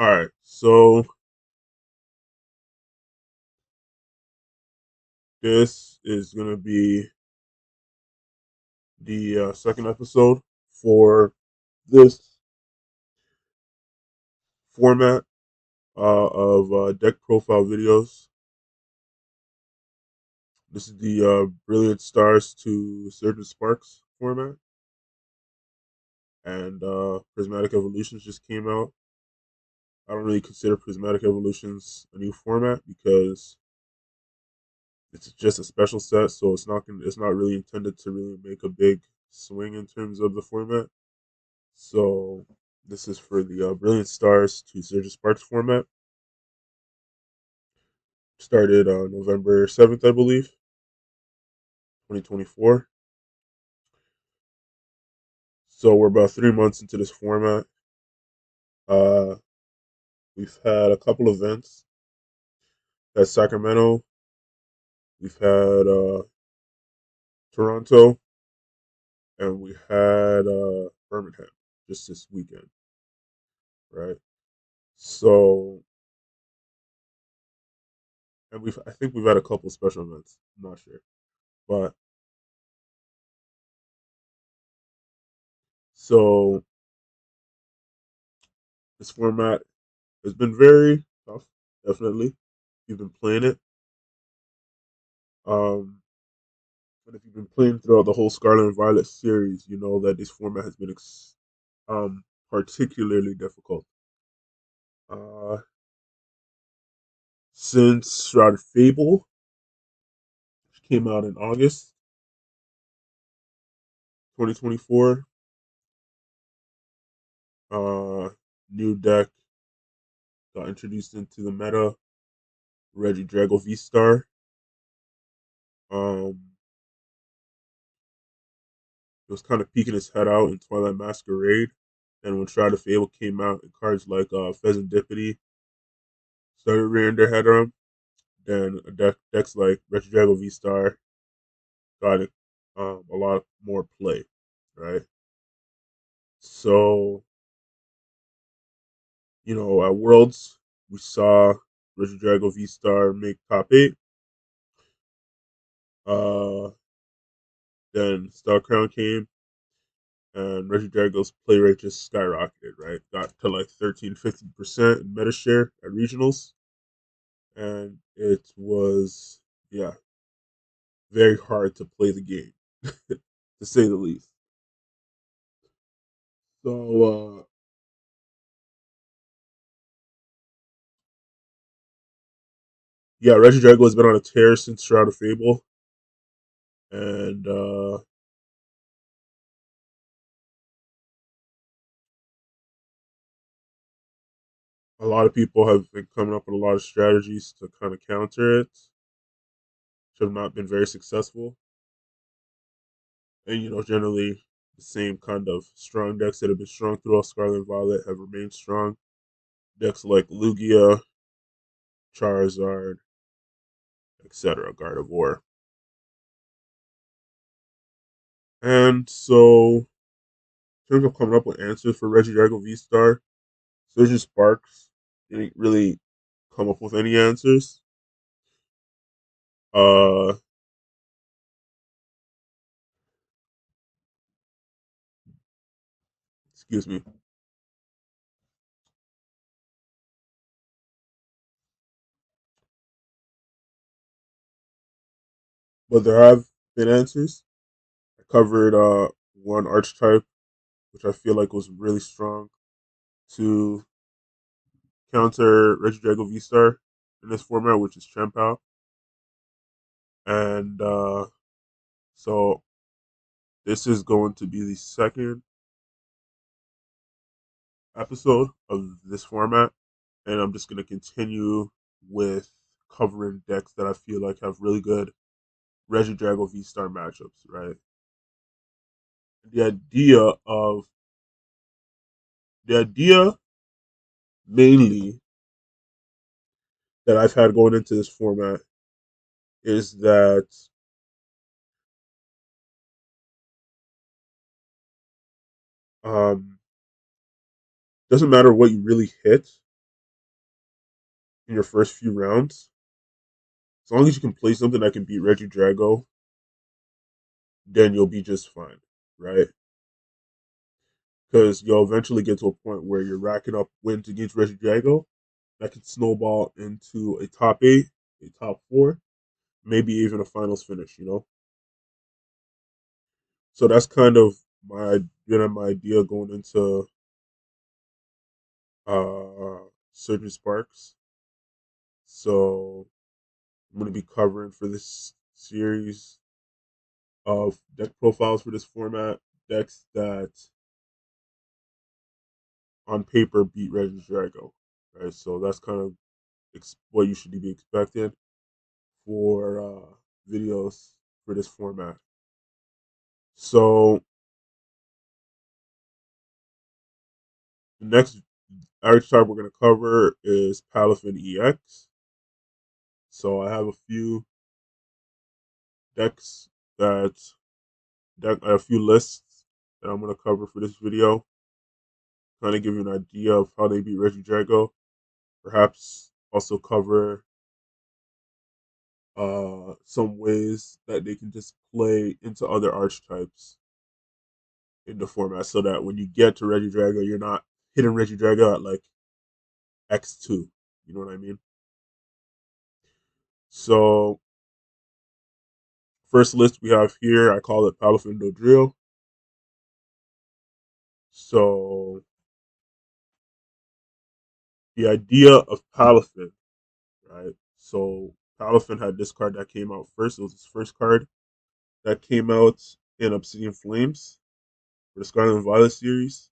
All right, so this is gonna be the second episode for this format of deck profile videos. This is the Brilliant Stars to Surgeon Sparks format, and Prismatic Evolutions just came out. I don't really consider Prismatic Evolutions a new format because it's just a special set, so it's not really intended to really make a big swing in terms of the format. So this is for the Brilliant Stars to Surgeon Sparks format. Started on November 7th, I believe, 2024. So we're about 3 months into this format. Uh, we've had a couple events at Sacramento. We've had Toronto, and we had Birmingham just this weekend, right? So, and I think we've had a couple special events. I'm not sure, but so this format has been very tough. Definitely, you've been playing it. Um, but if you've been playing throughout the whole Scarlet and Violet series, you know that this format has been particularly difficult. Uh, since Shrouded Fable, which came out in August 2024, uh, new deck got introduced into the meta. Reggie Drago V Star. Um, it was kind of peeking its head out in Twilight Masquerade, and when Shroud of Fable came out, and cards like Pheasantipity started rearing their head on, then decks like Reggie Drago V Star got a lot more play, right? So at Worlds we saw Reggie Drago V Star make top eight. Uh, then Star Crown came, and Reggie Drago's play rate just skyrocketed, right? Got to like 13-15% in meta share at regionals. And it was, yeah, very hard to play the game, to say the least. So, yeah, Reggie Drago has been on a tear since Shroud of Fable. And a lot of people have been coming up with a lot of strategies to kind of counter it, which have not been very successful. And, generally the same kind of strong decks that have been strong throughout Scarlet and Violet have remained strong. Decks like Lugia, Charizard, etc., Gardevoir. And so, in terms of coming up with answers for Reggie Drago V Star, Surgeon Sparks didn't really come up with any answers. Uh, excuse me. But there have been answers. I covered one archetype, which I feel like was really strong to counter Reggie Drago V Star in this format, which is Chempao. And so this is going to be the second episode of this format, and I'm just going to continue with covering decks that I feel like have really good Reggie Drago V Star matchups, right? The idea of the idea mainly that I've had going into this format is that um doesn't matter what you really hit, in your first few rounds, as long as you can play something that can beat Reggie Drago, then you'll be just fine, right? Because you'll eventually get to a point where you're racking up wins against Reggie Drago that could snowball into a top eight, a top four, maybe even a finals finish, you know? So that's kind of my idea going into Surgeon Sparks. So I'm going to be covering for this series of deck profiles for this format, decks that on paper beat Reggie Drago, right? So that's kind of what you should be expecting for videos for this format. So the next archetype we're going to cover is Palafin EX. So I have a few decks that a few lists that I'm going to cover for this video. Kind of give you an idea of how they beat Reggie Drago. Perhaps also cover some ways that they can just play into other archetypes in the format, so that when you get to Reggie Drago, you're not hitting Reggie Drago at like X2. You know what I mean? So first list we have here, I call it Palafin Drill. So the idea of Palafin, right? So Palafin had this card that came out first. It was his first card that came out in Obsidian Flames for the Scarlet and Violet series.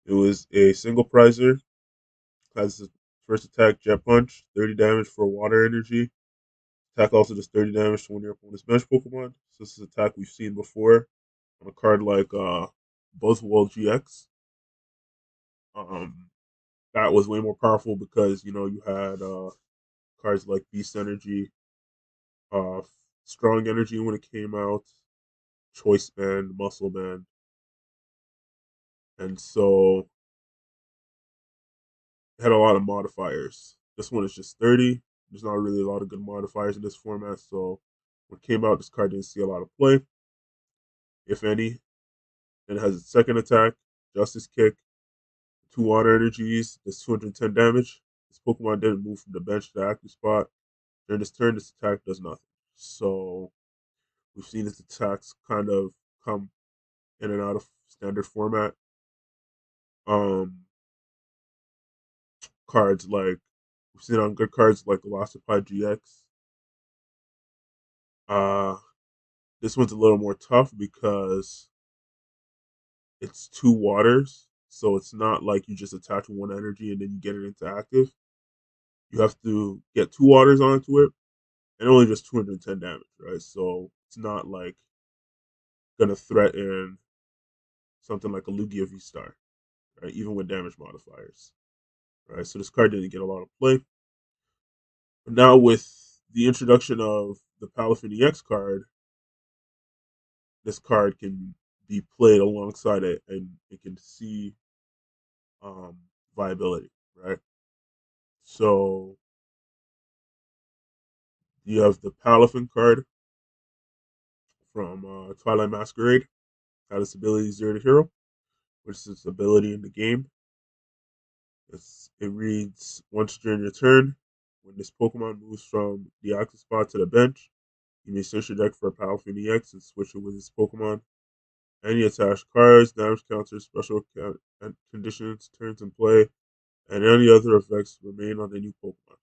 It was a single prizer. Has the first attack Jet Punch, 30 damage for water energy. Attack also does 30 damage to one of your opponent's bench Pokemon. So this is an attack we've seen before on a card like Buzzwole GX. Um, that was way more powerful because you had cards like Beast Energy, uh, Strong Energy when it came out, Choice Band, Muscle Band, and so it had a lot of modifiers. This one is just 30. There's not really a lot of good modifiers in this format, so when it came out, this card didn't see a lot of play, if any. And it has its second attack, Justice Kick, two water energies, does 210 damage. This Pokemon didn't move from the bench to the active spot. During this turn, this attack does nothing. So we've seen its attacks kind of come in and out of standard format. Um, Cards like we've seen on good cards like Velocipede GX. Uh, this one's a little more tough because it's two waters, so it's not like you just attach one energy and then you get it into active. You have to get two waters onto it, and only just 210 damage, right? So it's not like gonna threaten something like a Lugia V Star, right? Even with damage modifiers, right? So this card didn't get a lot of play. But now with the introduction of the Palafin EX card, this card can be played alongside it, and it can see um, viability, right? So you have the Palafin card from Twilight Masquerade. Got its ability Zero to Hero, which is its ability in the game. It reads once during your turn, when this Pokemon moves from the active spot to the bench, you may search your deck for a Palafin EX and switch it with this Pokemon. Any attached cards, damage counters, conditions, turns in play, and any other effects remain on the new Pokemon.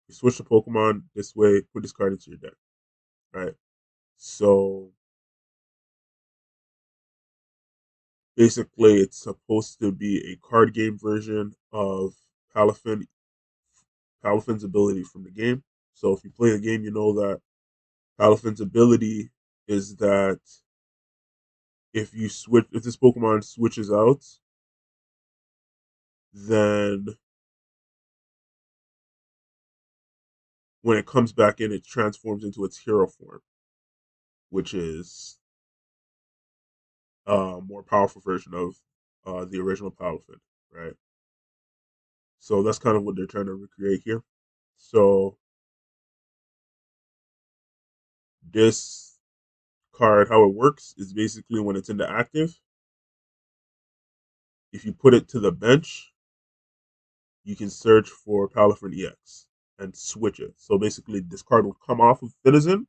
You switch the Pokemon this way, put this card into your deck, right? So basically, it's supposed to be a card game version of Palafin, Palafin's ability from the game. So if you play the game, you know that Palafin's ability is that if this Pokemon switches out, then when it comes back in, it transforms into its hero form, which is a more powerful version of the original Palafin, right? So that's kind of what they're trying to recreate here. So this card, how it works is basically when it's in the active, if you put it to the bench, you can search for Palafin EX and switch it. So basically, this card will come off of Citizen,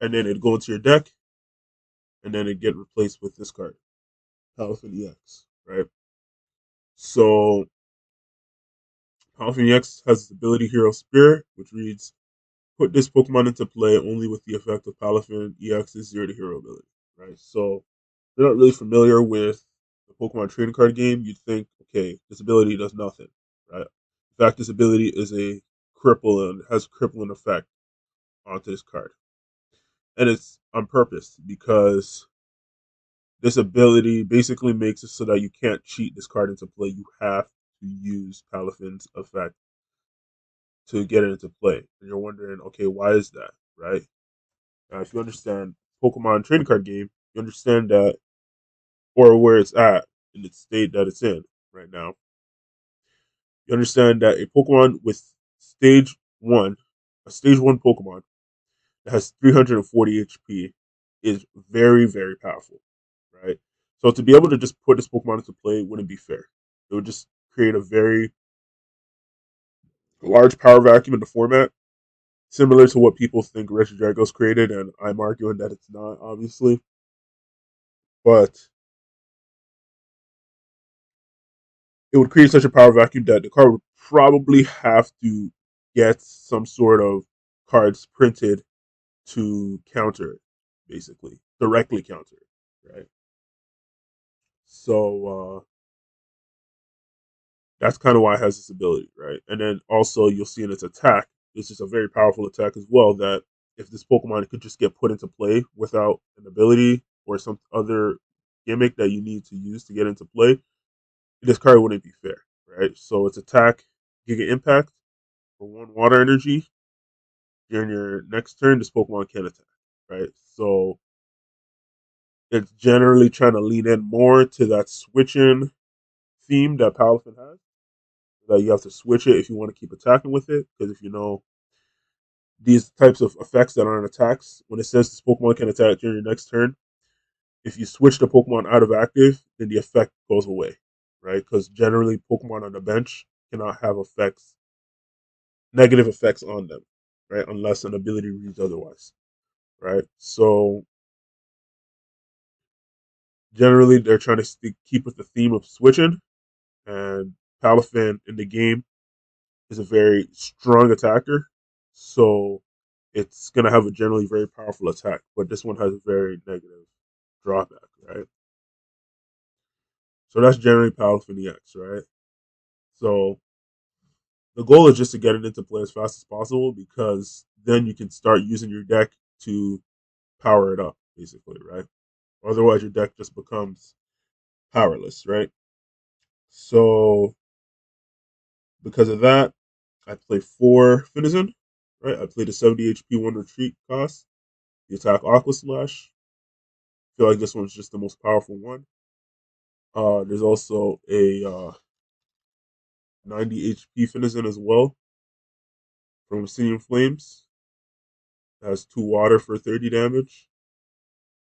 and then it'd go into your deck, and then it get replaced with this card, Palafin EX, right? So Palafin EX has its ability Hero Spirit, which reads, put this Pokemon into play only with the effect of Palafin EX's 0 to Hero ability, right? So if you're not really familiar with the Pokemon trading card game, you'd think, okay, this ability does nothing, right? In fact, this ability is a cripple and has crippling effect onto this card. And it's on purpose because this ability basically makes it so that you can't cheat this card into play. You have to use Palafin's effect to get it into play. And you're wondering, okay, why is that, right? Now, if you understand Pokemon trading card game, you understand that, or where it's at in the state that it's in right now. You understand that a Pokemon with stage one, a stage one Pokemon that has 340 HP is very, very powerful, right? So to be able to just put this Pokemon into play wouldn't be fair. It would just create a very large power vacuum in the format, similar to what people think Regidrago's created, and I'm arguing that it's not, obviously. But it would create such a power vacuum that the card would probably have to get some sort of cards printed to counter it, basically, directly counter it, right? So that's kind of why it has this ability, right? And then also you'll see in its attack, it's just a very powerful attack as well. That if this Pokemon could just get put into play without an ability or some other gimmick that you need to use to get into play, this card wouldn't be fair, right? So its attack, Giga Impact for one water energy. During your next turn, this Pokemon can attack, right? So it's generally trying to lean in more to that switching theme that Palafin has. That you have to switch it if you want to keep attacking with it. Because if you know these types of effects that aren't attacks, when it says this Pokemon can attack during your next turn, if you switch the Pokemon out of active, then the effect goes away, right? Because generally Pokemon on the bench cannot have effects, negative effects on them, right? Unless an ability reads otherwise, right? So generally they're trying to keep with the theme of switching, and Palafin in the game is a very strong attacker, so it's gonna have a generally very powerful attack. But this one has a very negative drawback, right? So that's generally Palafin EX, right? So the goal is just to get it into play as fast as possible because then you can start using your deck to power it up, basically, right? Otherwise, your deck just becomes powerless, right? So because of that, I play 4 Finizen, right? I played a 70 HP one retreat cost. The attack Aqua Slash. I feel like this one's just the most powerful one. There's also a 90 HP Finizen as well from Obsidian Flames. It has 2 water for 30 damage,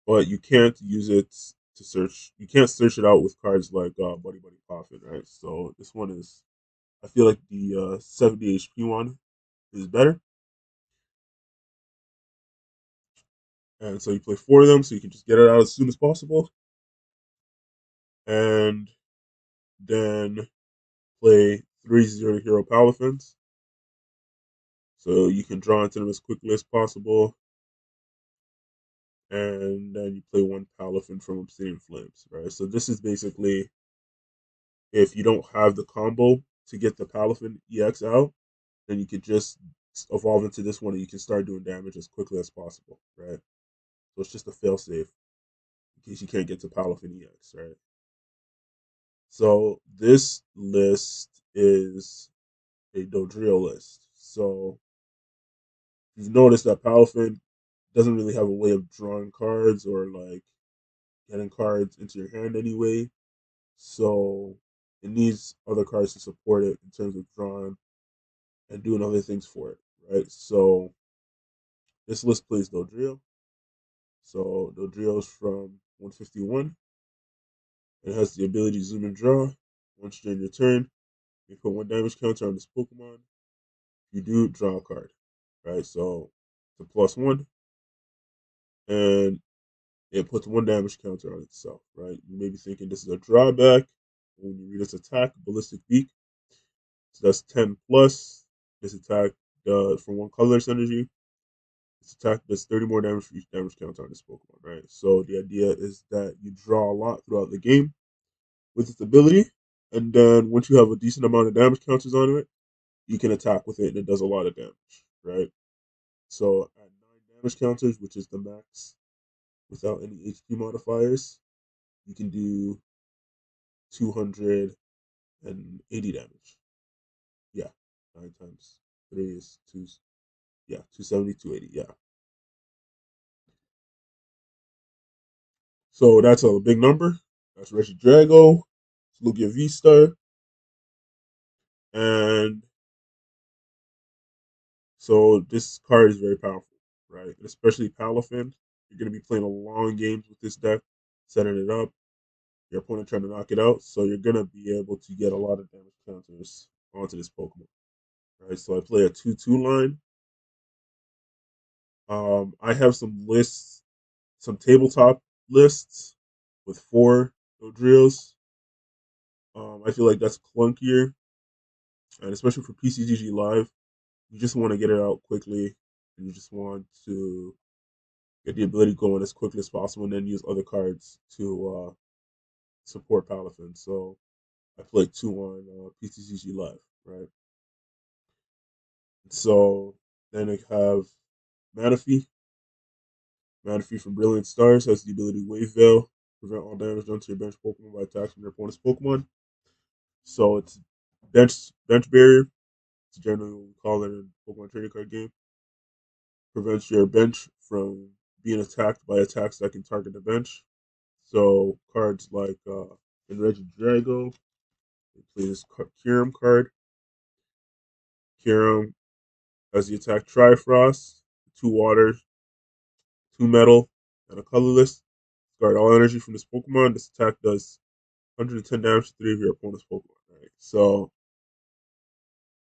but you can't use it to search. You can't search it out with cards like Buddy Buddy Palafin, right? So this one is. I feel like the 70 HP one is better. And so you play 4 of them, so you can just get it out as soon as possible, and then play 3 Hero Palafins, so you can draw into them as quickly as possible, and then you play 1 Palafin from Obsidian Flames, right? So this is basically if you don't have the combo to get the Palafin EX out, then you could just evolve into this one and you can start doing damage as quickly as possible, right? So it's just a fail safe in case you can't get to Palafin EX, right? So this list is a Dodrio list. So you've noticed that Palafin doesn't really have a way of drawing cards or like getting cards into your hand anyway. So it needs other cards to support it in terms of drawing and doing other things for it, right? So this list plays Dodrio. So Dodrio's from 151. It has the ability to zoom and draw. Once during your turn, you put one damage counter on this Pokemon. If you do, draw a card, right? So it's a +1, and it puts one damage counter on itself, right? You may be thinking this is a drawback. When you read its attack, Ballistic Beak, so that's 10 plus. This attack for one colorless energy. This attack does 30 more damage for each damage counter on this Pokemon, right? So the idea is that you draw a lot throughout the game with its ability, and then once you have a decent amount of damage counters on it, you can attack with it, and it does a lot of damage, right? So at 9 damage counters, which is the max without any HP modifiers, you can do 280 damage. Yeah, 9 times 3 is two. Yeah, 270, 280. Yeah. So that's a big number. That's Regidrago, Lugia V Star, and so this card is very powerful, right? And especially Palafin. You're going to be playing a long games with this deck, setting it up. Your opponent trying to knock it out, so you're going to be able to get a lot of damage counters onto this Pokemon, right? So I play a 2-2 line. I have some lists, some tabletop lists with 4 Dodrios. I feel like that's clunkier, and especially for PCGG Live, you just want to get it out quickly, and you just want to get the ability going as quickly as possible, and then use other cards to support Palafin. So I play 2 on PCCG Live, right? So then I have Manaphy. Manaphy from Brilliant Stars has the ability Wave Veil, prevent all damage done to your bench Pokemon by attacks from your opponent's Pokemon. So it's bench barrier. It's generally what we call it in Pokemon trading card game. Prevents your bench from being attacked by attacks that can target the bench. So cards like in Regidrago, they play this Kyurem card. Kyurem has the attack Trifrost, 2 water, 2 metal, and a colorless. Discard all energy from this Pokemon. This attack does 110 damage to 3 of your opponent's Pokemon. Right? So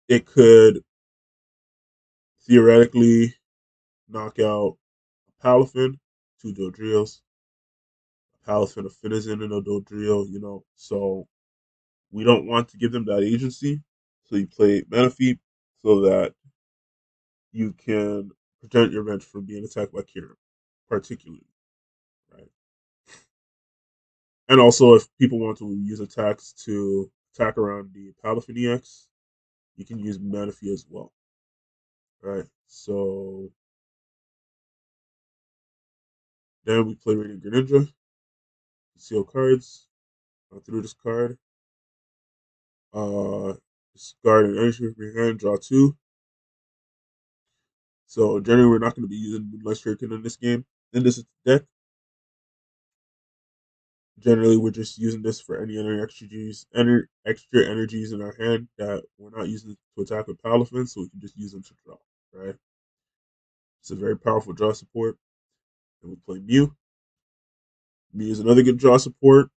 it could theoretically knock out a Palafin, 2 Dodrios, a Palafin, a Finizen, and a Dodrio, So we don't want to give them that agency. So you play Manaphy so that you can prevent your bench from being attacked by Kieran, particularly, right? And also, if people want to use attacks to attack around the Palafin EX, you can use Manaphy as well, right? So then we play Radiant Greninja, seal cards through this card. Uh, discard an energy from your hand, draw 2. So generally, we're not going to be using Moonlight Shuriken in this game. In this deck, generally we're just using this for any other extra energies in our hand that we're not using to attack with Palafin, so we can just use them to draw. Right? It's a very powerful draw support. And we play Mew. Mew is another good draw support.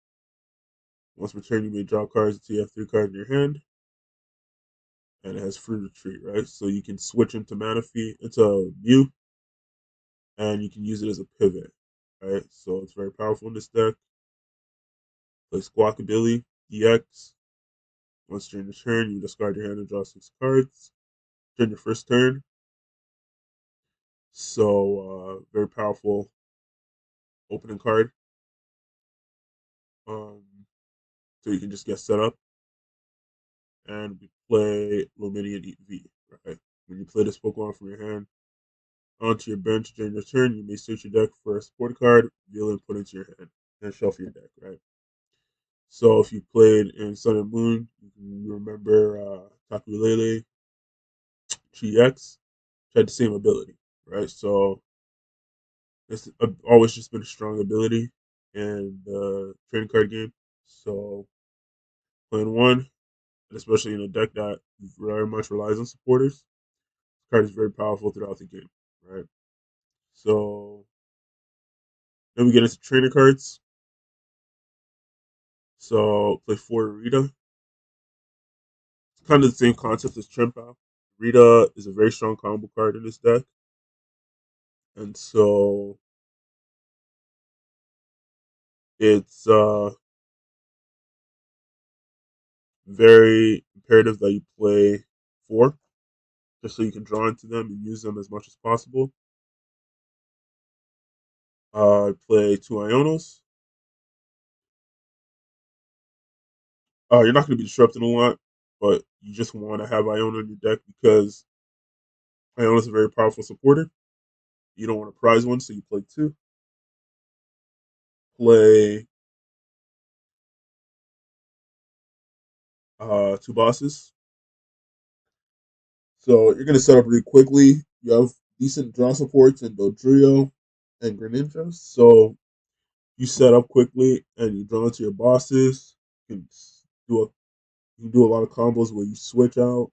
Once per turn, you may draw cards until you have 3 cards in your hand, and it has free retreat. Right? So you can switch into Manaphy into Mew, and you can use it as a pivot. Right? So it's very powerful in this deck. Play Squawkabilly EX. Once during the turn, you discard your hand and draw 6 cards. During your first turn, so very powerful opening card. Um, so you can just get set up and we play Luminian V. Right. When you play this Pokemon from your hand onto your bench during your turn, you may search your deck for a support card, reveal and put into your hand, and shuffle your deck. Right. So if you played in Sun and Moon, you remember Tapu Lele, GX, had the same ability. Right. So it's always just been a strong ability in the trading card game. So playing one, and especially in a deck that very much relies on supporters. This card is very powerful throughout the game, right? So then we get into trainer cards. So play four Rita. It's kind of the same concept as Chimpa. Rita is a very strong combo card in this deck, and so it's very imperative that you play four, just so you can draw into them and use them as much as possible. Play two Ionos. You're not going to be disrupting a lot, but you just want to have Iona in your deck because Iona is a very powerful supporter. You don't want to prize one, so you play two. Play two bosses. So you're going to set up really quickly. You have decent draw supports in Dodrio and Greninja. So you set up quickly and you draw into your bosses. You can do a you can do a lot of combos where you switch out,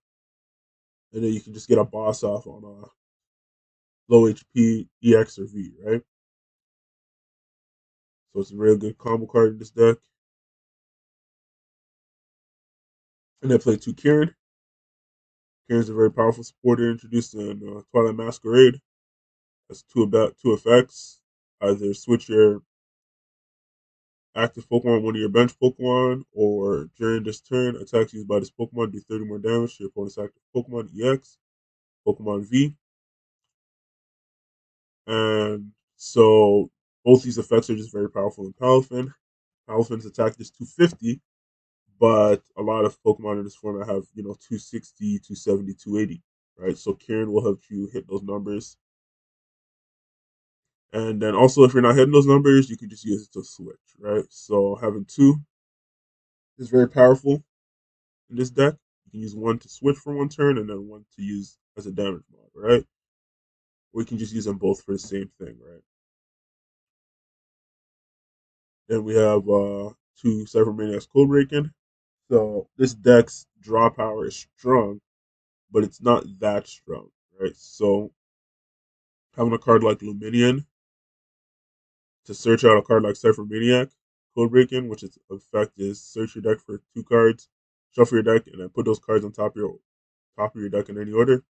and then you can just get a boss off on a low HP EX or V, right? So it's a real good combo card in this deck. And then play two Kieran. Kieran's a very powerful supporter introduced in Twilight Masquerade. Has two effects. Either switch your active Pokemon, one of your bench Pokemon, or during this turn, attacks used by this Pokemon do 30 more damage to your opponent's active Pokemon EX, Pokemon V. And so both these effects are just very powerful in Palafin. Palafin's attack is 250, but a lot of Pokemon in this format have, 260, 270, 280, right? So Kieran will help you hit those numbers. And then also, if you're not hitting those numbers, you can just use it to switch, right? So having two is very powerful in this deck. You can use one to switch for one turn and then one to use as a damage mod, right? Or you can just use them both for the same thing, right? Then we have two Cypher Maniacs Code Breaking. So this deck's draw power is strong, but it's not that strong, right? So having a card like Luminion to search out a card like Cypher Maniac Code Breaking, which its effect is search your deck for two cards, shuffle your deck, and then put those cards on top of your deck in any order.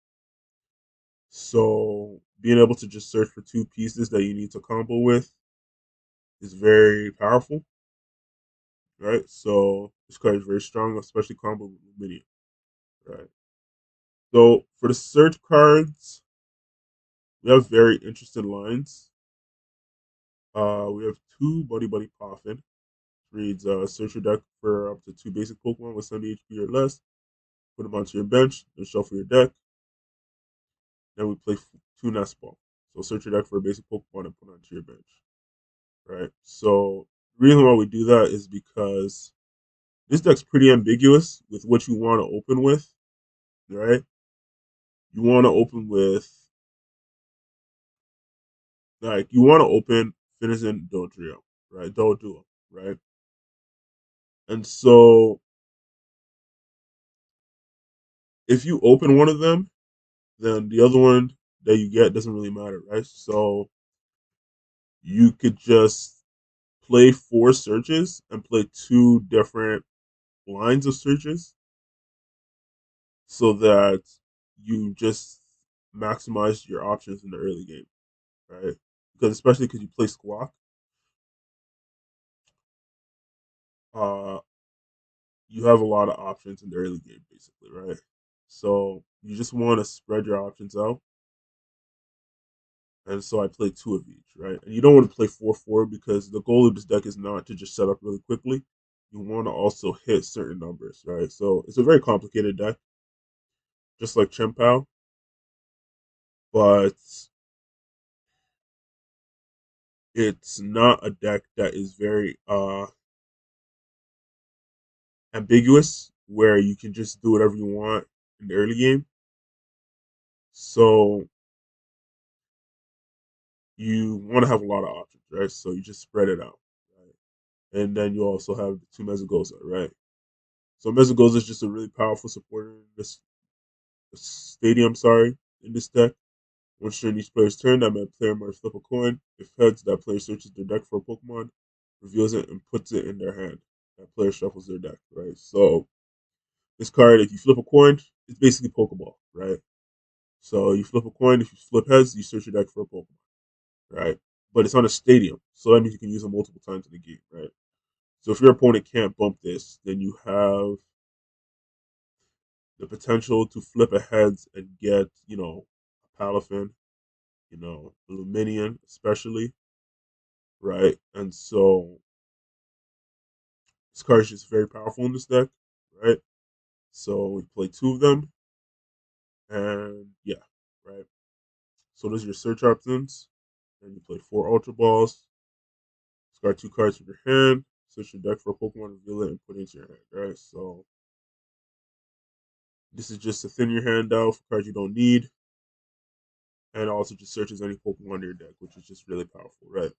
So being able to just search for two pieces that you need to combo with is very powerful, right? So this card is very strong, especially combo with Luminion, right? So for the search cards, we have very interesting lines. We have two Buddy Buddy Palafin. Reads search your deck for up to two basic Pokemon with 70 HP or less. Put them onto your bench, then shuffle your deck. Then we play two Nest Ball. So search your deck for a basic Pokemon and put it onto your bench. Right? So the reason why we do that is because this deck's pretty ambiguous with what you want to open with. Right? You want to open with you want to open Finizen Dodrio, right? Doduo, right? And so if you open one of them, then the other one that you get doesn't really matter, right? So you could just play four searches and play two different lines of searches so that you just maximize your options in the early game, right? Because especially because you play Squawk, uh, you have a lot of options in the early game, basically, right? So you just want to spread your options out, and so I play two of each, right? And you don't want to play 4-4 because the goal of this deck is not to just set up really quickly. You want to also hit certain numbers, right? So it's a very complicated deck, just like Chimpow, but it's not a deck that is very ambiguous where you can just do whatever you want in the early game. So you want to have a lot of options, right? So you just spread it out, right? And then you also have the two Mesagoza, right? So Mezagoza is just a really powerful supporter in this stadium. Sorry, in this deck. Once during each player's turn, that player might flip a coin. If heads, that player searches their deck for a Pokemon, reveals it, and puts it in their hand. That player shuffles their deck, right? So this card, if you flip a coin, it's basically Pokeball, right? So you flip a coin. If you flip heads, you search your deck for a Pokemon, right? But it's on a stadium, so that means you can use it multiple times in the game, right? So if your opponent can't bump this, then you have the potential to flip a heads and get, a Palafin, Luminion especially, right? And so this card is just very powerful in this deck, right? So we play two of them, and yeah, right. So those are your search options, and you play four Ultra Balls. Discard two cards from your hand, search your deck for a Pokemon, reveal it, and put it into your hand, right? So this is just to thin your hand out for cards you don't need, and also just searches any Pokemon in your deck, which is just really powerful, right?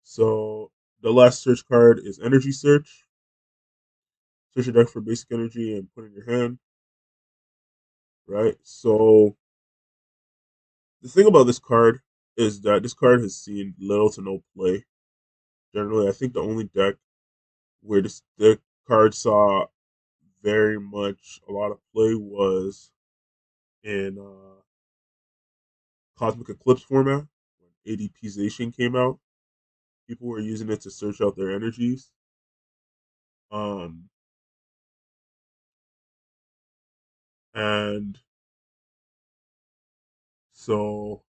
So the last search card is Energy Search. Search your deck for basic energy and put it in your hand, right? So the thing about this card is that this card has seen little to no play. Generally, I think the only deck where this deck card saw very much a lot of play was in Cosmic Eclipse format when ADPization came out. People were using it to search out their energies. Um, and so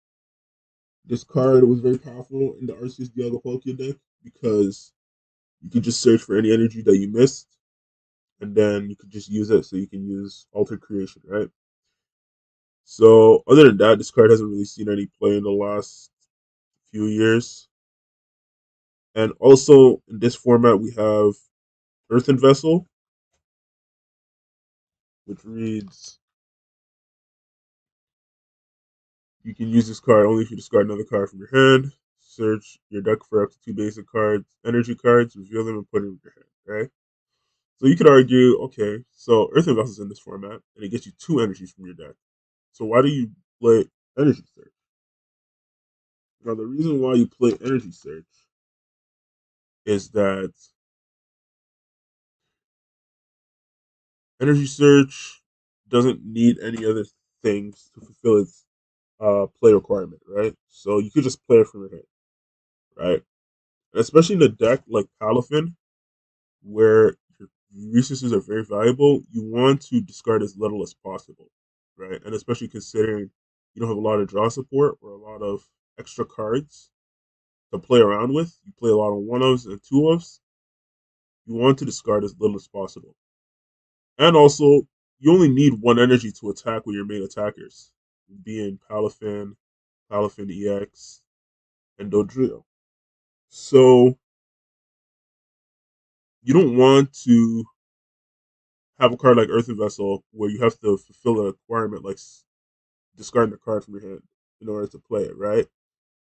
this card was very powerful in the Arceus Dialga Palkia deck because you could just search for any energy that you missed, and then you could just use it. So you can use Altered Creation, right? So other than that, this card hasn't really seen any play in the last few years. And also in this format, we have Earthen Vessel, which reads you can use this card only if you discard another card from your hand. Search your deck for up to two basic cards, energy cards, reveal them, and put them in your hand, right? So you could argue, okay, so Earthen Vessel's in this format, and it gets you two energies from your deck. So why do you play Energy Search? Now, the reason why you play Energy Search is that Energy Search doesn't need any other things to fulfill its play requirement, right? So you could just play it from your hand, right? And especially in a deck like Palafin, where your resources are very valuable, you want to discard as little as possible, right? And especially considering you don't have a lot of draw support or a lot of extra cards to play around with. You play a lot of one ofs and two ofs. You want to discard as little as possible. And also, you only need one energy to attack with your main attackers, being Palafin, Palafin EX, and Dodrio. So you don't want to have a card like Earthen Vessel where you have to fulfill a requirement like discarding a card from your hand in order to play it, right?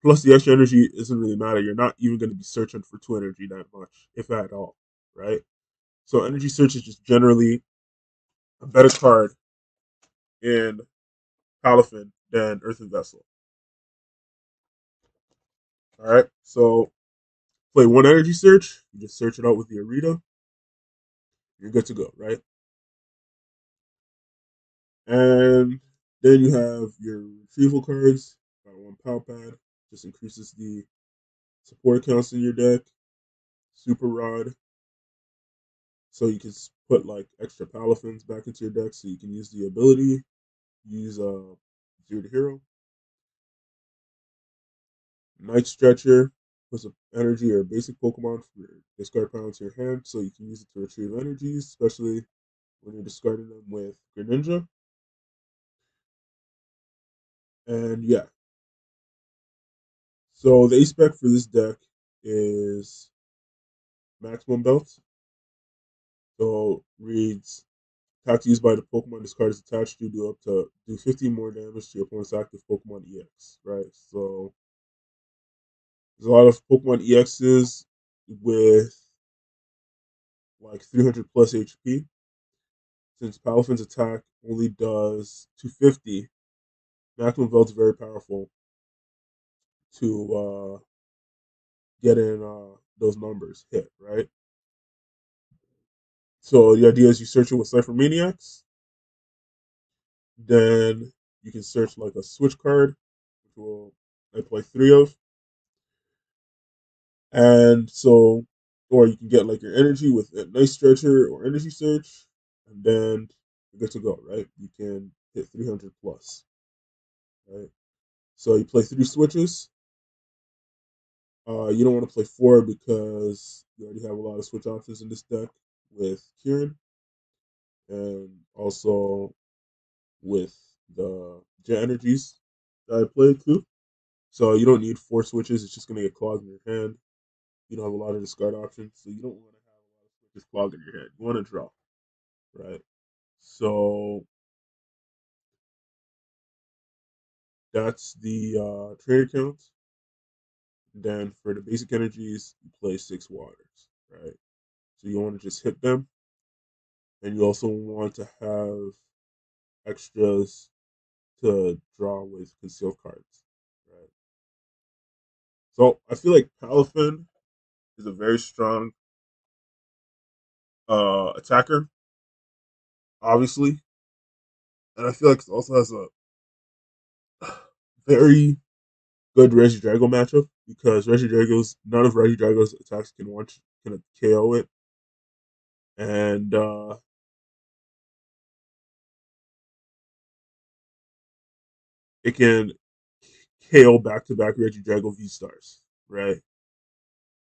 Plus, the extra energy doesn't really matter. You're not even going to be searching for two energy that much, if at all, right? So, energy search is just generally a better card in Palafin than Earthen Vessel. All right, so play one energy search. You just search it out with the Arita. You're good to go, right? And then you have your retrieval cards. Got one Pal Pad, just increases the support counts in your deck. Super Rod, so you can put like extra Palafins back into your deck, so you can use the ability. Use Zero to Hero. Night Stretcher puts an energy or a basic Pokemon from your discard pile into your hand, so you can use it to retrieve energies, especially when you're discarding them with Greninja. And yeah, so the A spec for this deck is Maximum Belt. So reads attacks used by the Pokemon discard is attached to do 15 more damage to your opponent's active Pokemon EX. Right. So there's a lot of Pokemon EXs with like 300 plus HP. Since Palafin's attack only does 250, maximum velt's very powerful to get in those numbers hit, right? So the idea is you search it with Cypher Maniacs, then you can search like a switch card, which will I play three of, and so, or you can get like your energy with a nice stretcher or energy search, and then you're good to go, right? You can hit 300 plus, right? So you play three switches. You don't want to play four because you already have a lot of switch options in this deck with Kieran and also with the Jet Energies that I played too. So you don't need four switches. It's just going to get clogged in your hand. You don't have a lot of discard options, so you don't want to have a lot of switches clogged in your hand. You want to draw, right? So that's the trader count. Then for the basic energies, you play six waters, right? So you want to just hit them, and you also want to have extras to draw with concealed cards, right? So I feel like Palafin is a very strong attacker, obviously, and I feel like it also has a very good Regidrago matchup because Regidrago's none of Regidrago's attacks can KO it, and it can KO back to back Regidrago V stars. Right.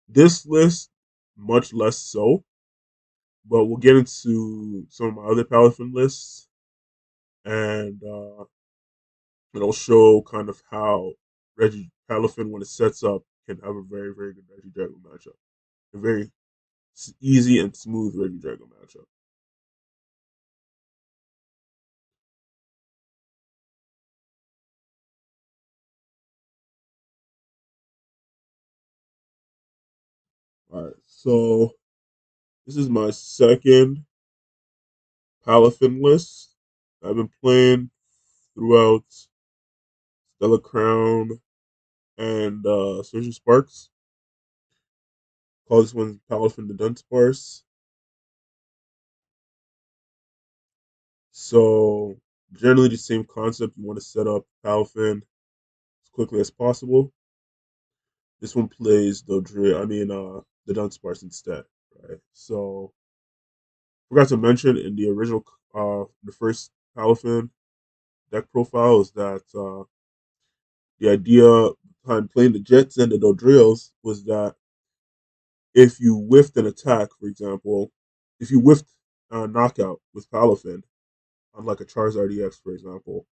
This list much less so, but we'll get into some of my other Palafin lists, and it'll show kind of how Reggie Palafin, when it sets up, can have a very very good Regidrago matchup. A very easy and smooth Regidrago matchup. All right, so this is my second Palafin list. I've been playing throughout Stella Crown and Surgeon Sparks. Call this one Palafin the Dunsparce. So generally the same concept. You want to set up Palafin as quickly as possible. This one plays the Dunsparce instead, right? So forgot to mention in the original the first Palafin deck profile is that the idea behind playing the Jets and the Dodrillos was that if you whiffed an attack, for example, if you whiffed a knockout with Palafin, unlike a Charizard EX, for example,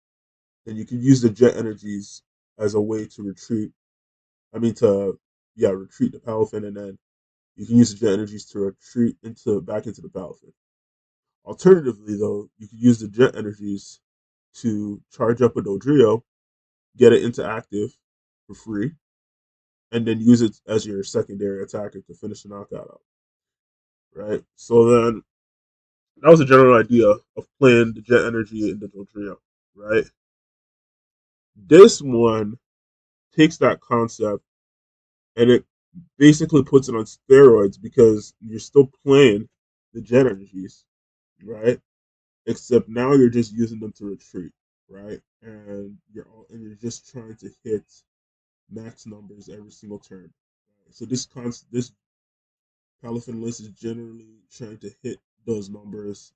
then you can use the Jet energies as a way to retreat. I mean, to retreat the Palafin, and then you can use the Jet energies to retreat into back into the Palafin. Alternatively, though, you can use the Jet energies to charge up a Dodrio, get it into active for free, and then use it as your secondary attacker to finish the knockout out. Right. So then that was a general idea of playing the Jet Energy in the Dodrio. Right. This one takes that concept and it basically puts it on steroids because you're still playing the Jet Energies, right? Except now you're just using them to retreat, right? And you're just trying to hit max numbers every single turn. Right? So this Palafin list is generally trying to hit those numbers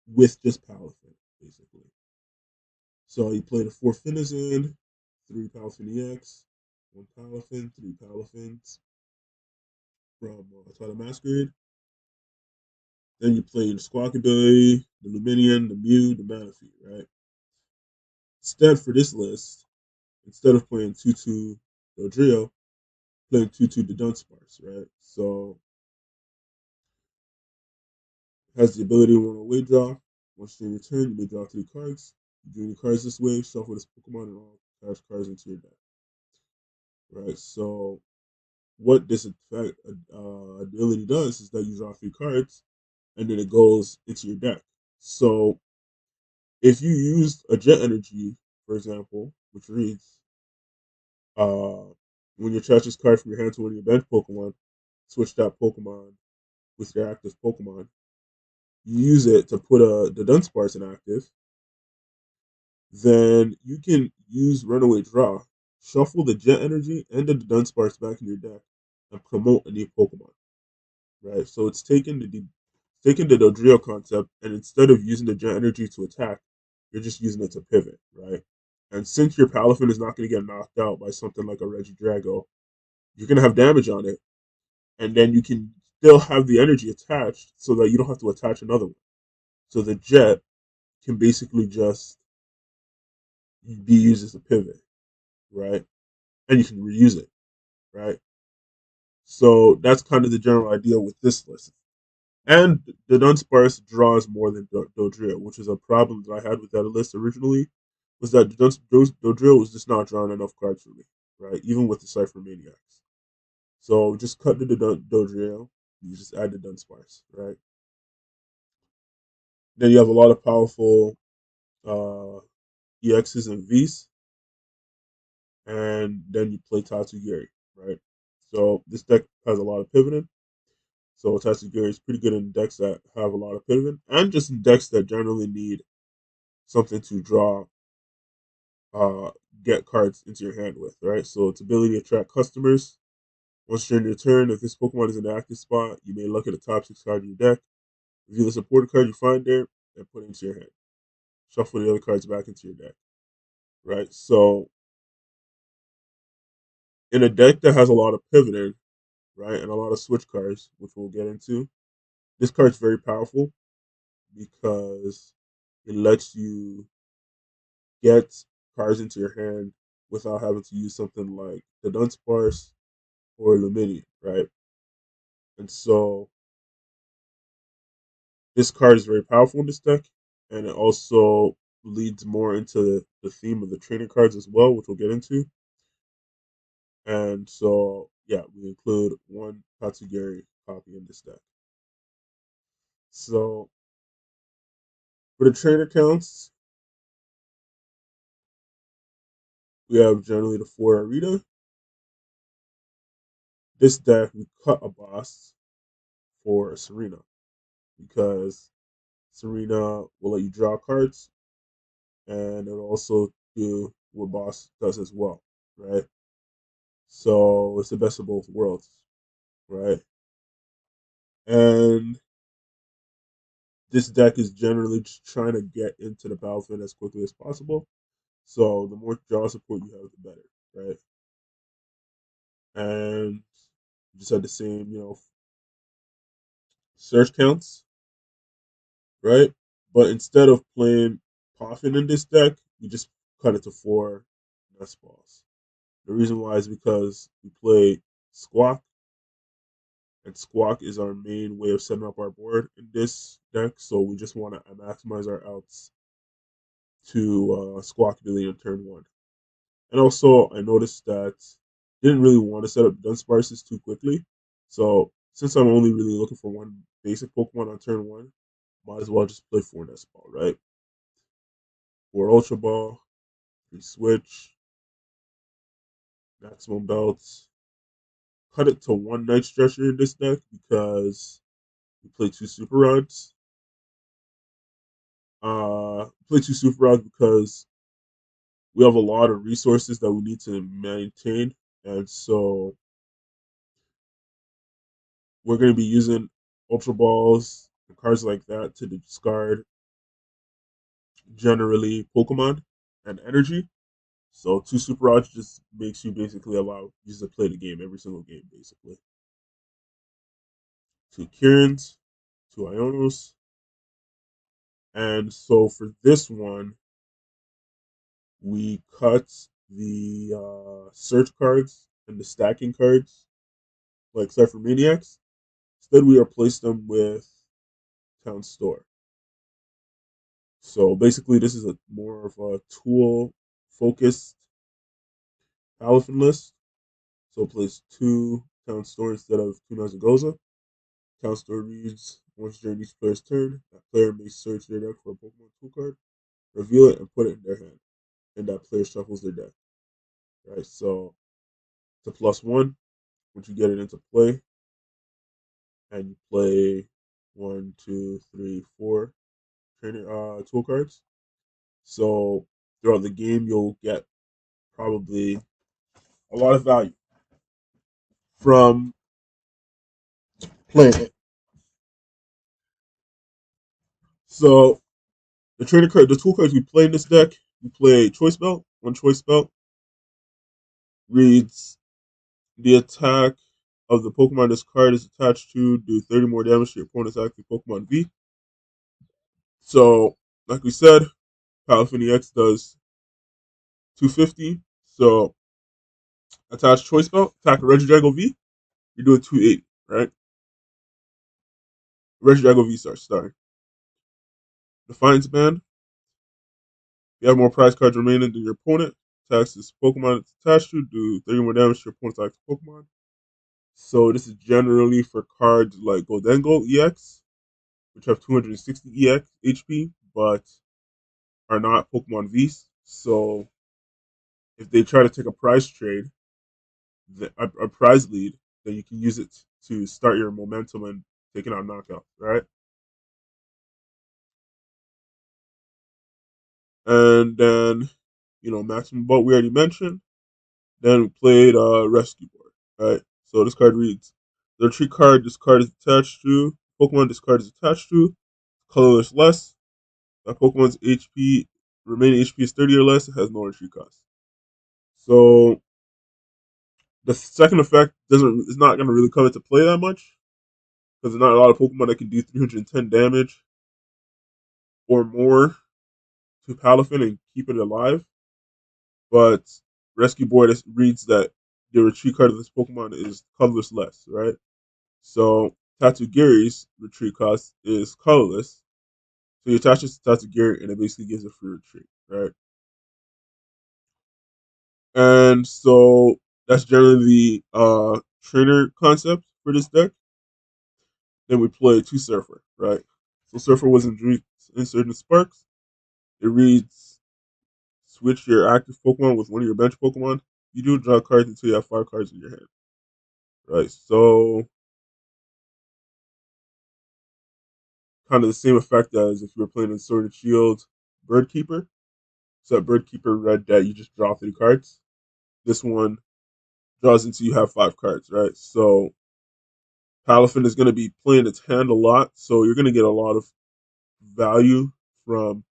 with just Palafin, basically. So you play the four Finizen, three Palafin EX, one Palafin, three Palafins from Twilight Masquerade. Then you play the Squawk ability, the Luminion, the Mew, the Manaphy, right? Instead, for this list, instead of playing 2-2 Dodrio, playing 2-2 the Dunsparce, right? So has the ability to run away draw. Once during your turn, you may draw three cards. You draw your cards this way, shuffle this Pokemon, and all cash cards into your deck. Right? So what this effect ability does is that you draw 3 cards, and then it goes into your deck. So if you used a Jet Energy, for example, which reads, uh, when you attach this card from your hand to one of your bench Pokemon, switch that Pokemon with your active Pokemon. You use it to put the Dunsparce in active, then you can use Runaway Draw, shuffle the Jet Energy and the Dunsparce back in your deck, and promote a new Pokemon. Right, so it's taking the Dodrio concept, and instead of using the Jet Energy to attack, you're just using it to pivot, right? And since your Palafin is not going to get knocked out by something like a Regidrago, you're going to have damage on it, and then you can still have the energy attached so that you don't have to attach another one. So the Jet can basically just be used as a pivot, right? And you can reuse it, right? So that's kind of the general idea with this list. And the Dunsparce draws more than Dodrio, which is a problem that I had with that list originally. Was that Dodrio was just not drawing enough cards for me, right? Even with the Cypher Maniacs. So just cut to the Dodrio. You just add the Dunsparce, right? Then you have a lot of powerful uh, EXs and Vs, and then you play Tatsugiri, right? So this deck has a lot of pivoting. So Tatsugiri is pretty good in decks that have a lot of pivoting, and just in decks that generally need something to draw, uh, get cards into your hand with, right? So its ability to attract customers. Once during your turn, if this Pokemon is in the active spot, you may look at the top 6 cards in your deck, review the supported card you find there, and put it into your hand. Shuffle the other cards back into your deck, right? So in a deck that has a lot of pivoting, right, and a lot of switch cards, which we'll get into, this card's very powerful because it lets you get cards into your hand without having to use something like the Dunsparce or Lumineon, right? And so this card is very powerful in this deck, and it also leads more into the theme of the training cards as well, which we'll get into. And so, yeah, we include one Tatsugiri copy in this deck. So for the trainer counts, we have generally the 4 Arita. This deck, we cut a boss for Serena because Serena will let you draw cards, and it'll also do what boss does as well, right? So it's the best of both worlds, right? And this deck is generally just trying to get into the battlefield as quickly as possible. So the more draw support you have, the better, right? And just had the same, search counts, right? But instead of playing Palafin in this deck, we just cut it to 4 nest balls. The reason why is because we play Squawk, and Squawk is our main way of setting up our board in this deck. So we just want to maximize our outs to Squawk ability on turn 1. And also, I noticed that I didn't really want to set up Dunsparces too quickly. So since I'm only really looking for one basic Pokemon on turn 1, might as well just play 4 Nest Ball, right? 4 Ultra Ball, 3 Switch, Maximum Belts. Cut it to 1 Night Stretcher in this deck because we play 2 Super Rods. Play 2 Super Rods because we have a lot of resources that we need to maintain, and so we're going to be using Ultra Balls and cards like that to discard generally Pokemon and energy. So 2 Super Rods just makes you basically allow you to play the game every single game, basically. 2 Kirins, 2 Ionos. And so for this one, we cut the search cards and the stacking cards, like Cypher Maniacs. Instead, we replaced them with Town Store. So basically, this is a more of a tool focused Palafin list. So it plays 2 Town Store instead of Tuna Zagoza. Town Store reads once during each player's turn, that player may search their deck for a Pokemon tool card, reveal it, and put it in their hand. And that player shuffles their deck. Right? So it's a +1. Once you get it into play, and you play one, two, three, four trainer tool cards. So throughout the game, you'll get probably a lot of value from playing it. So the tool cards we play in this deck, we play Choice Belt. One Choice Belt reads the attack of the Pokemon this card is attached to do 30 more damage to your opponent's active Pokemon V. So, like we said, Palafin EX does 250. So, attach Choice Belt, attack a Regidrago V, you're doing 280, right? Regidrago V starting. Defiance Band, you have more prize cards remaining than your opponent. Attacks this Pokemon it's attached to, do 30 more damage to your opponent's active Pokemon. So this is generally for cards like Goldengo EX, which have 260 EX HP, but are not Pokemon Vs. So if they try to take a prize trade, a prize lead, then you can use it to start your momentum and taking out knockout, right? And then, maximum boat we already mentioned. Then we played Rescue Board, right? So this card reads: the tree card this card is attached to, Pokemon this card is attached to, colorless less. That Pokemon's HP remaining HP is 30 or less. It has no entry cost. So the second effect doesn't is not going to really come into play that much because there's not a lot of Pokemon that can do 310 damage or more to Palafin and keep it alive. But Rescue Board reads that the retreat card of this Pokemon is colorless less, right? So Tatsugary's retreat cost is colorless. So you attach this to Tatsugiri and it basically gives a free retreat, right? And so that's generally the trainer concept for this deck. Then we play two Surfer, right? So Surfer was inserted in Sparks. It reads switch your active Pokemon with one of your bench Pokemon. You do draw cards until you have 5 cards in your hand. Right. So kind of the same effect as if you were playing in Sword and Shield Bird Keeper. So Bird Keeper read that you just draw 3 cards. This one draws until you have 5 cards, right? So Palafin is going to be playing its hand a lot, so you're going to get a lot of value from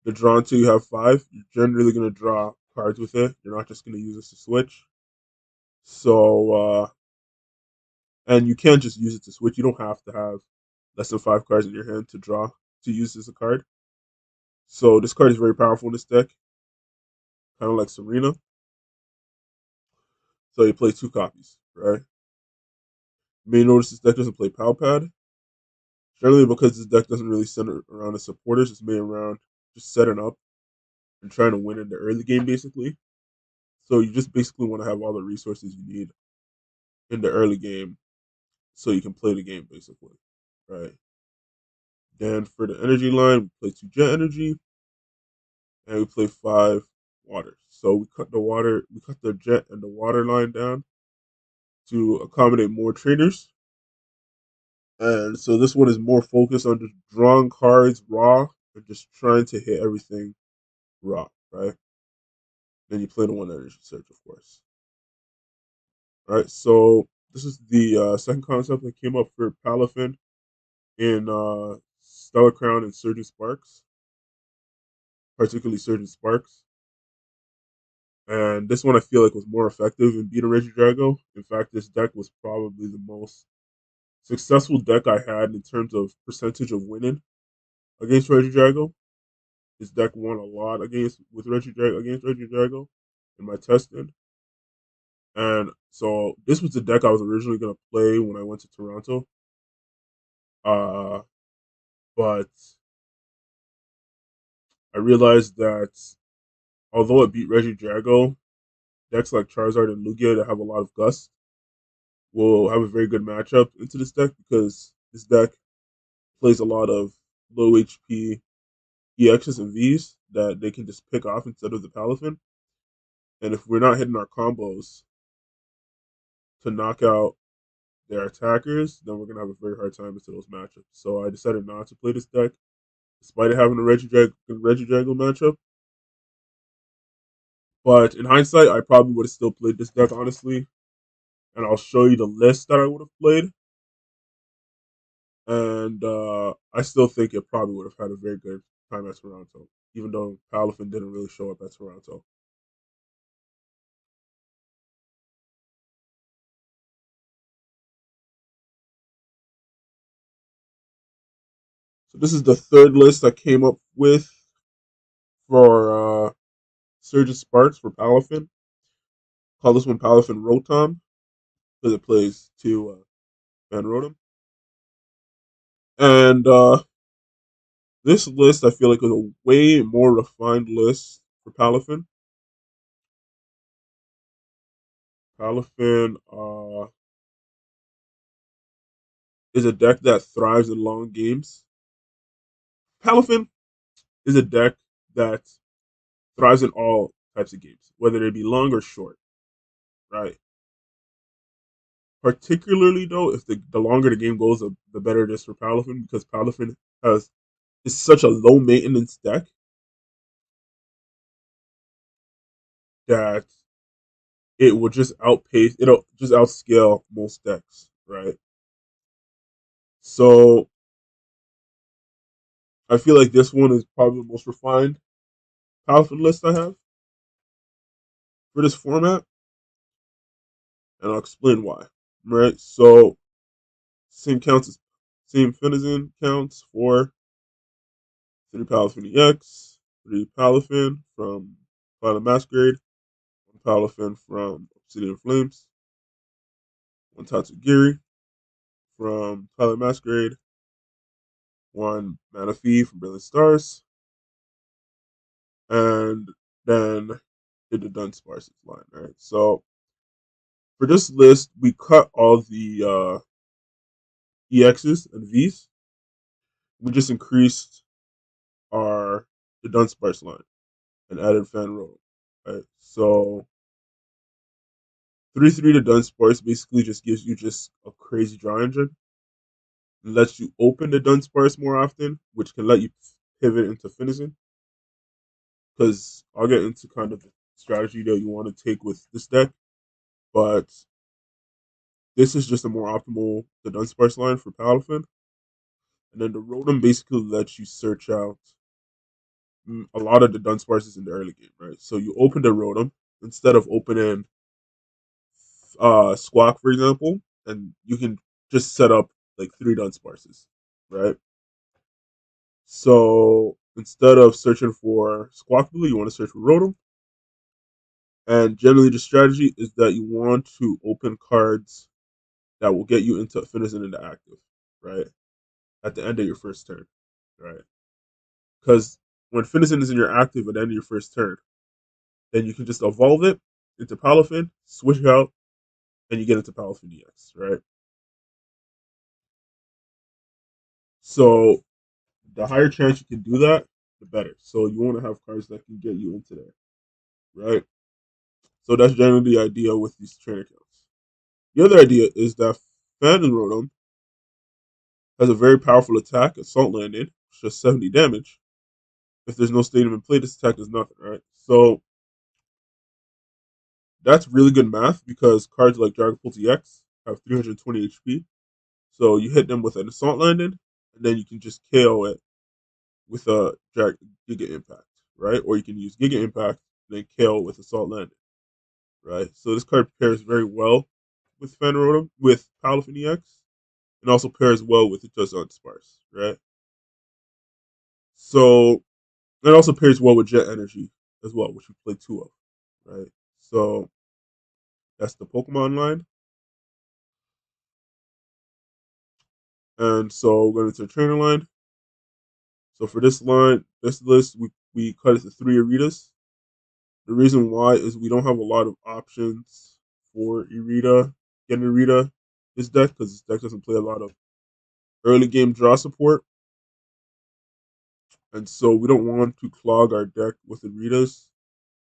the draw until you have 5. You're generally going to draw cards with it. You're not just going to use this to switch. So, and you can just use it to switch. You don't have to have less than 5 cards in your hand to draw to use as a card. So this card is very powerful in this deck, kind of like Serena. So you play 2 copies, right? You may notice this deck doesn't play Palpad. Generally because this deck doesn't really center around the supporters, it's made around just setting up and trying to win in the early game, basically. So you just basically want to have all the resources you need in the early game so you can play the game, basically, right? Then for the energy line, we play 2 Jet Energy, and we play 5 Water. So we cut the Jet and the Water line down to accommodate more trainers. And so this one is more focused on just drawing cards raw and just trying to hit everything raw, right? Then you play the one energy search, of course. All right, so this is the second concept that came up for Palafin in Stellar Crown and Surging Sparks, particularly Surging Sparks. And this one I feel like was more effective in beating Regidrago. In fact, this deck was probably the most successful deck I had in terms of percentage of winning against Regidrago. This deck won a lot against Regidrago in my testing. And so this was the deck I was originally gonna play when I went to Toronto. Uh, but I realized that although it beat Regidrago, decks like Charizard and Lugia that have a lot of gust will have a very good matchup into this deck because this deck plays a lot of low HP EXs and Vs that they can just pick off instead of the Palafin. And if we're not hitting our combos to knock out their attackers, then we're gonna have a very hard time into those matchups. So I decided not to play this deck, despite it having a Regidrago matchup. But in hindsight, I probably would have still played this deck honestly, and I'll show you the list that I would have played. And I still think it probably would have had a very good time at Toronto, even though Palafin didn't really show up at Toronto. So this is the third list I came up with for Surgeon Sparks for Palafin. Call this one Palafin Rotom because it plays to Van Rotom. And this list I feel like is a way more refined list for Palafin. Palafin is a deck that thrives in long games. Palafin is a deck that thrives in all types of games, whether they be long or short, right? Particularly though, if the longer the game goes, the better it is for Palafin because Palafin has is such a low maintenance deck that it will just outpace, it'll just outscale most decks, right? So I feel like this one is probably the most refined Palafin list I have for this format, and I'll explain why. Right? So same counts as same Finizen counts for 3 Palafin EX, 3 Palafin from Twilight Masquerade, 1 Palafin from Obsidian Flames, 1 Tatsugiri from Twilight Masquerade, 1 Manaphy from Brilliant Stars, and then did the Dunsparce's line, right? So for this list, we cut all the EXs and Vs. We just increased our the Dunsparce line and added Fan Road, right? So 3/3 to Dunsparce basically just gives you just a crazy draw engine. It lets you open the Dunsparce more often, which can let you pivot into finishing. Because I'll get into kind of the strategy that you want to take with this deck, but this is just a more optimal the Dunsparce line for Palafin. And then the Rotom basically lets you search out a lot of the Dunsparces in the early game, right? So you open the Rotom instead of opening Squawk, for example, and you can just set up like 3 Dunsparces, right? So instead of searching for Squawkabilly, you want to search for Rotom. And generally, the strategy is that you want to open cards that will get you into finishing into active, right? At the end of your first turn, right? Because when finishing is in your active at the end of your first turn, then you can just evolve it into Palafin, switch it out, and you get into Palafin EX, right? So the higher chance you can do that, the better. So you want to have cards that can get you into there, right? So that's generally the idea with these trainer accounts. The other idea is that Phantom Rotom has a very powerful attack, Assault Landing, which does 70 damage. If there's no stadium in play, this attack does nothing, right? So that's really good math because cards like Dragon Pulse EX have 320 HP. So you hit them with an Assault Landing, and then you can just KO it with a Giga Impact, right? Or you can use Giga Impact, and then KO with Assault Landing, right? So this card pairs very well with Phantom with Palafin EX, and also pairs well with Itazan Sparse, right? So it also pairs well with Jet Energy as well, which we play 2 of, right? So that's the Pokemon line. And so we're going to the trainer line. So for this line, this list, we cut it to 3 Aritas. The reason why is we don't have a lot of options for Irida, getting Irida. this deck because this deck doesn't play a lot of early game draw support, and so we don't want to clog our deck with Aritas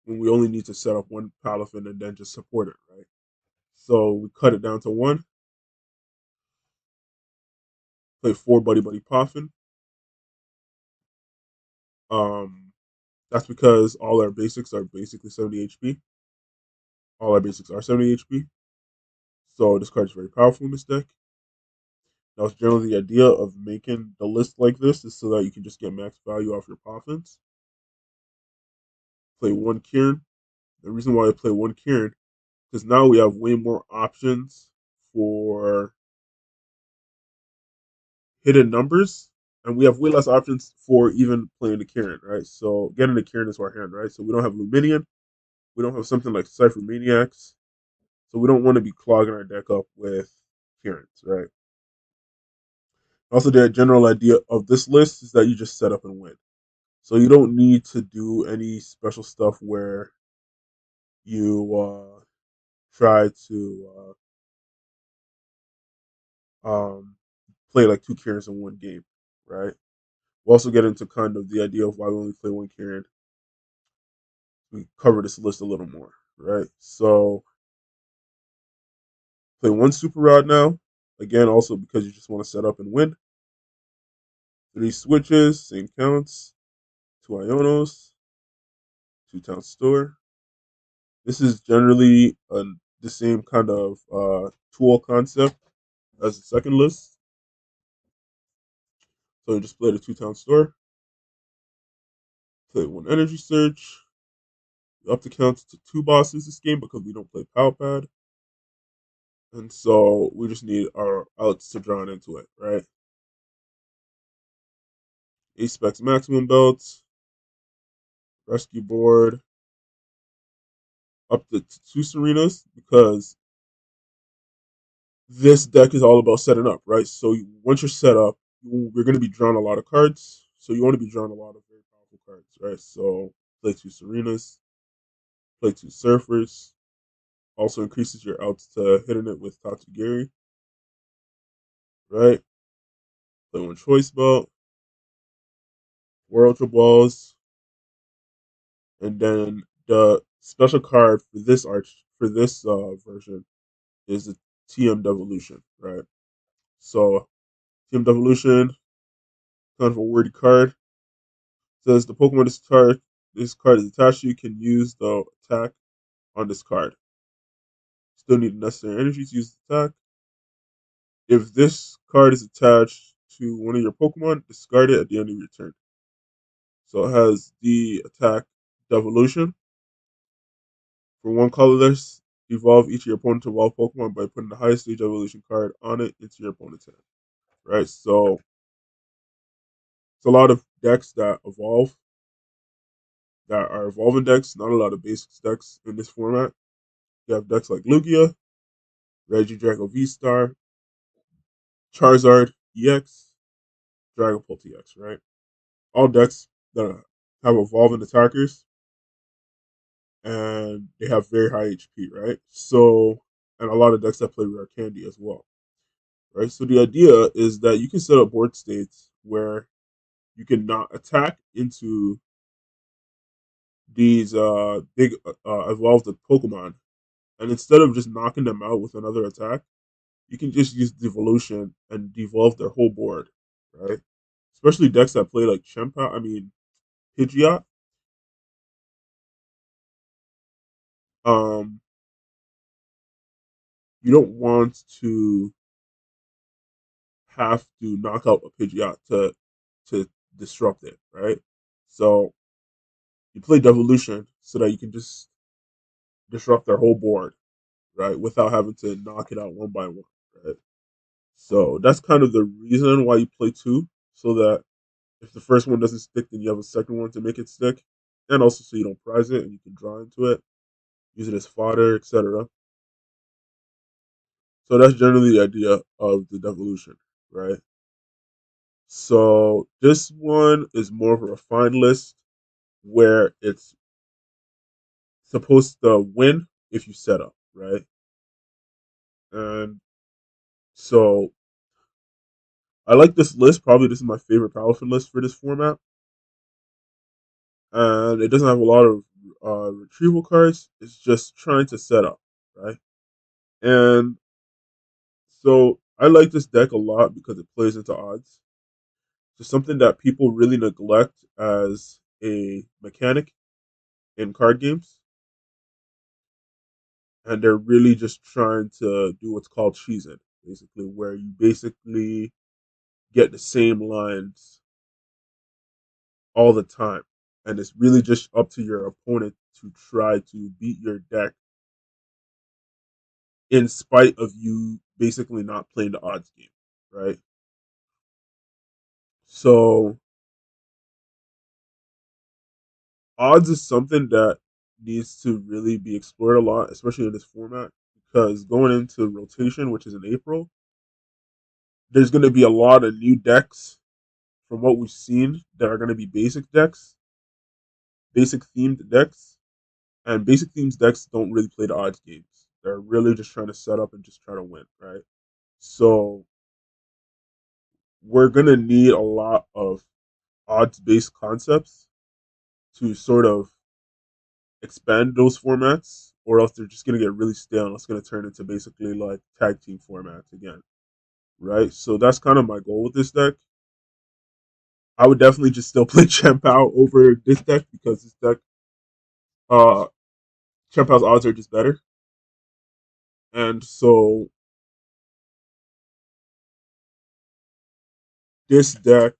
when we only need to set up one Palafin and then just support it, right? So we cut it down to one, play four Buddy Buddy Poffin. Um, that's because all our basics are basically 70 HP. All our basics are 70 HP. So this card is very powerful in this deck. Now, it's generally the idea of making the list like this is so that you can just get max value off your Poffins. Play one Kieran. The reason why I play one Kieran because now we have way more options for hidden numbers, and we have way less options for even playing the Kieran, right? So getting the Kieran into our hand, right? So we don't have Luminion, we don't have something like Cypher Maniacs, so we don't want to be clogging our deck up with Kierans, right? Also, the general idea of this list is that you just set up and win. So you don't need to do any special stuff where you try to play like two Kierans in one game, right? We'll also get into kind of the idea of why we only play one Kieran. We cover this list a little more, right? So play one Super Rod now. Again, also because you just want to set up and win. Three switches, same counts. Two Ionos, two Town Store. This is generally the same kind of tool concept as the second list. So you just play the two Town Store, play one Energy Search. You up the counts to two bosses this game because we don't play Power Pad. And so we just need our outs to draw into it, right? Ace Specs Maximum Belts, Rescue Board, up to two Serenas because this deck is all about setting up, right? So once you're set up, you're going to be drawing a lot of cards. So you want to be drawing a lot of very powerful cards, right? So play two Serenas, play two Surfers. Also increases your outs to hitting it with Tatsugiri, right? Play one Choice Belt, four Ultra Balls, and then the special card for this version is the TM Devolution, right? So TM Devolution, kind of a wordy card. Says the Pokemon this card is attached to you can use the attack on this card. Still need the necessary energy to use the attack. If this card is attached to one of your Pokemon, discard it at the end of your turn. So it has the attack Devolution. For one colorless, evolve each of your opponent's evolved Pokemon by putting the highest stage evolution card on it into your opponent's hand. Right? So it's a lot of decks that are evolving decks, not a lot of basics decks in this format. You have decks like Lugia, Regidrago V Star, Charizard EX, Dragapult EX, right? All decks that have evolving attackers and they have very high HP, right? So, and a lot of decks that play Rare Candy as well, right? So the idea is that you can set up board states where you can not attack into these big evolved Pokemon, and instead of just knocking them out with another attack, you can just use Devolution and devolve their whole board, right? Especially decks that play like Pidgeot. Um, you don't want to have to knock out a Pidgeot to disrupt it, right? So you play Devolution so that you can just disrupt their whole board, right, without having to knock it out one by one, right? So that's kind of the reason why you play two, so that if the first one doesn't stick, then you have a second one to make it stick, and also so you don't prize it and you can draw into it, use it as fodder, etc. So that's generally the idea of the devolution, right? So this one is more of a refined list where it's supposed to win if you set up, right? And So I like this list. Probably this is my favorite Palafin list for this format, and it doesn't have a lot of retrieval cards. It's just trying to set up, right? And so I like this deck a lot because it plays into odds. It's something that people really neglect as a mechanic in card games, and they're really just trying to do what's called cheesing, basically, where you basically get the same lines all the time, and it's really just up to your opponent to try to beat your deck in spite of you basically not playing the odds game, right? So odds is something that needs to really be explored a lot, especially in this format, because going into rotation, which is in April, there's going to be a lot of new decks from what we've seen that are going to be basic decks, basic themed decks, and basic themed decks don't really play the odds games. They're really just trying to set up and just try to win, right? So we're going to need a lot of odds based concepts to sort of expand those formats, or else they're just going to get really stale and it's going to turn into basically like tag team formats again, right? So that's kind of my goal with this deck. I would definitely just still play Chempao over this deck because this deck, uh, Chempao's odds are just better. And so this deck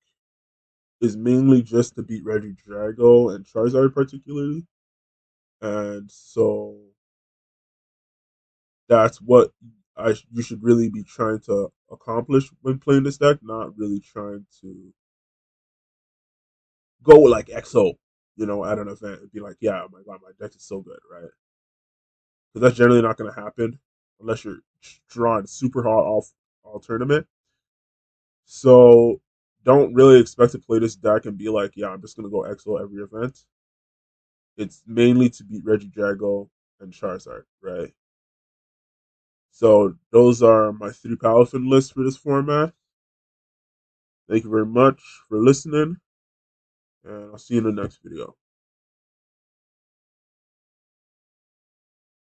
is mainly just to beat Reggie Drago and Charizard particularly. And so that's what you should really be trying to accomplish when playing this deck, not really trying to go like XO, at an event and be like, yeah, oh my god, my deck is so good, right? Because that's generally not going to happen unless you're drawing super hard off all tournament. So don't really expect to play this deck and be like, yeah, I'm just going to go XO every event. It's mainly to beat Reggie Jago and Charizard, right? So those are my three Palafin lists for this format. Thank you very much for listening, and I'll see you in the next video.